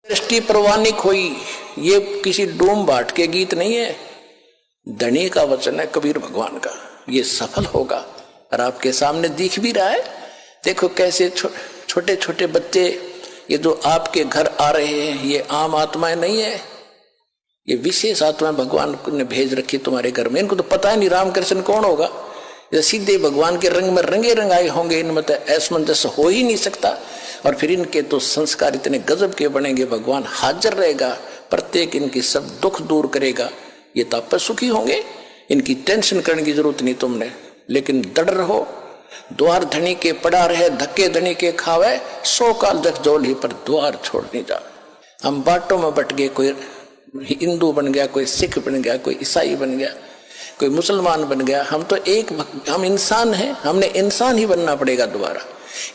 दृष्टि परवानी खोई, ये किसी डूम बाट के गीत नहीं है, धनी का वचन है कबीर भगवान का। ये सफल होगा और आपके सामने दिख भी रहा है। देखो कैसे छोटे छोटे बच्चे ये जो आपके घर आ रहे हैं, ये आम आत्माएं नहीं है, ये विशेष आत्माएं भगवान ने भेज रखी तुम्हारे घर में। इनको तो पता नहीं रामकृष्ण कौन होगा, ये सीधे भगवान के रंग में रंगे रंग आए होंगे, इनमें तो असमंजस हो ही नहीं सकता। और फिर इनके तो संस्कार इतने गजब के बनेंगे, भगवान हाजिर रहेगा, प्रत्येक इनकी सब दुख दूर करेगा, ये तो आप सुखी होंगे। इनकी टेंशन करने की जरूरत नहीं तुमने, लेकिन डर रहो। द्वार धनी के पड़ा रहे, धक्के धनी के खावे, 100 काल जग जोल ही पर द्वार छोड़ नहीं जावे। हम बाटों में बट गए, कोई हिंदू बन गया, कोई सिख बन गया, कोई ईसाई बन गया, कोई मुसलमान बन गया। हम तो हम इंसान हैं, हमने इंसान ही बनना पड़ेगा दोबारा।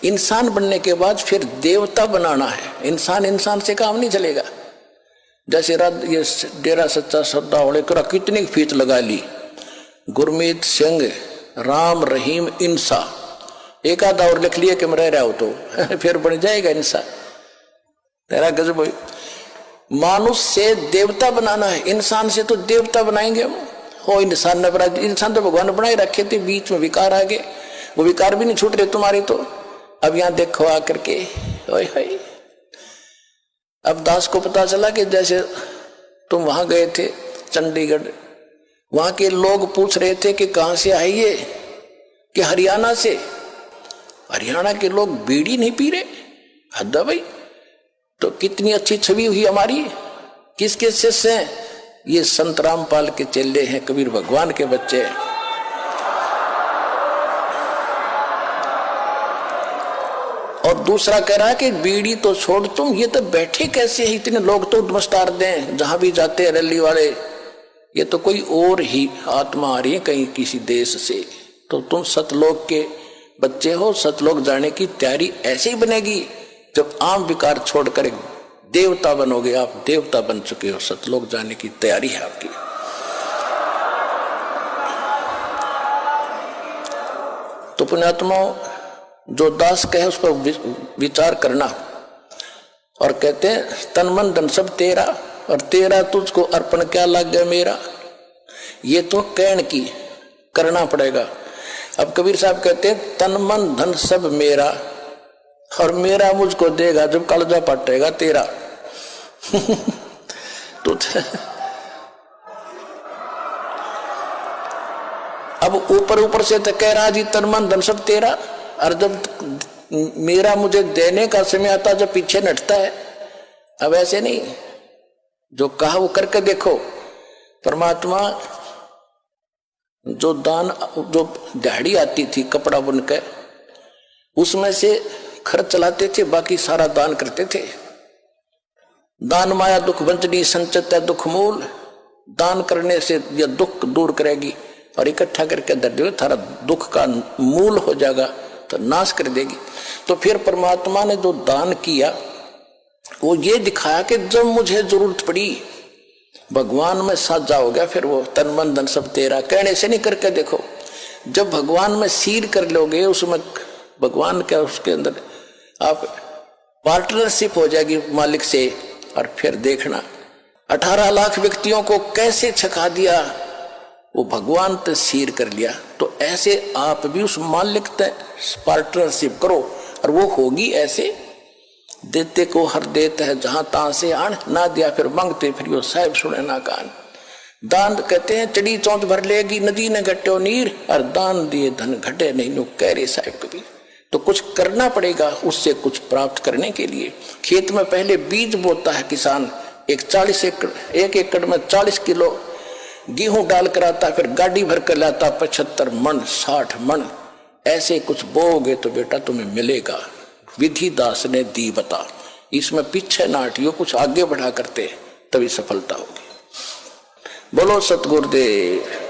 इंसान बनने के बाद फिर देवता बनाना है। इंसान से काम नहीं चलेगा। जैसे ये डेरा सच्चा सौदा वाले कितनी फीस लगा ली, गुरमीत सिंह राम रहीम इंसा, एक आधा और लिख लिया कि मैं रह रहा हूं तो फिर बन जाएगा इंसा। तेरा गजब। मानुष से देवता बनाना है, इंसान से तो देवता बनाएंगे हम। हो इंसान ने बना, इंसान तो भगवान ने बनाए रखे थे, बीच में विकार आ गए, वो विकार भी नहीं छूट रहे तुम्हारे। तो अब यहां देखो आकर के, ओए होए। अब दास को पता चला कि जैसे तुम वहां गए थे चंडीगढ़, वहां के लोग पूछ रहे थे कि कहां से आई ये, कि हरियाणा से। हरियाणा के लोग बीड़ी नहीं पी रहे, हद भाई। तो कितनी अच्छी छवि हुई हमारी। किसके शिष्य हैं ये? संत रामपाल के चेले हैं, कबीर भगवान के बच्चे हैं। और दूसरा कह रहा है कि बीड़ी तो छोड़ तुम, ये तो बैठे कैसे है, इतने लोग तो नमस्कार दें जहां भी जाते हैं रैली वाले, ये तो कोई और ही आत्मा आ रही है कहीं किसी देश से। तो तुम सतलोक के बच्चे हो, सतलोक जाने की तैयारी ऐसे ही बनेगी जब आम विकार छोड़कर देवता बनोगे। आप देवता बन चुके हो, सतलोक जाने की तैयारी है आपकी। तो पुण्यात्माओं, जो दास कहे उस पर विचार करना। और कहते हैं तन मन धन सब तेरा, और तेरा तुझको अर्पण क्या लग गया मेरा। ये तो कहने की, करना पड़ेगा। अब कबीर साहब कहते हैं तन मन धन सब मेरा, और मेरा मुझको देगा जब कलजा पटेगा तेरा। तो अब ऊपर से तो कह रहा जी तन मन धन सब तेरा, और जब मेरा मुझे देने का समय आता जब पीछे नटता है। अब ऐसे नहीं, जो कहा वो करके देखो। परमात्मा जो दान, जो दिहाड़ी आती थी कपड़ा बुनकर, उसमें से खर्च चलाते थे, बाकी सारा दान करते थे। दान माया दुख वंचनी संचित है दुख मूल। दान करने से यह दुख दूर करेगी, और इकट्ठा करके दर दो, थारा दुख का मूल हो जाएगा, तो नाश कर देगी। तो फिर परमात्मा ने जो दान किया वो ये दिखाया कि जब मुझे जरूरत पड़ी भगवान में साझा हो गया। फिर वो तन मन धन सब तेरा कहने से नहीं, करके देखो। जब भगवान में सीर कर लोगे, उसमें भगवान का, उसके अंदर आप पार्टनरशिप हो जाएगी मालिक से। और फिर देखना 18 लाख व्यक्तियों को कैसे छका दिया, वो भगवान ते सीर कर लिया। तो ऐसे आप भी उस मालिक ते पार्टनरशिप करो, और वो होगी ऐसे। देते को हर देता है जहां तहां से आन, ना दिया फिर मांगते फिर यो साहिब सुने ना कान। दान कहते हैं चढ़ी चौंत भर लेगी नदी ने घट्यो नीर, और दान दिए धन घटे नहीं, नो कह रहे साहिब कभी। तो कुछ करना पड़ेगा उससे कुछ प्राप्त करने के लिए। खेत में पहले बीज बोता है किसान, एक एकड़ में 40 किलो गेहूं डाल कर आता, फिर गाड़ी भर कर लाता 75 मन 60 मन। ऐसे कुछ बोओगे तो बेटा तुम्हें मिलेगा। विधि दास ने दी बता, इसमें पीछे ना हटियो, कुछ आगे बढ़ा करते तभी सफलता होगी। बोलो सतगुरुदेव।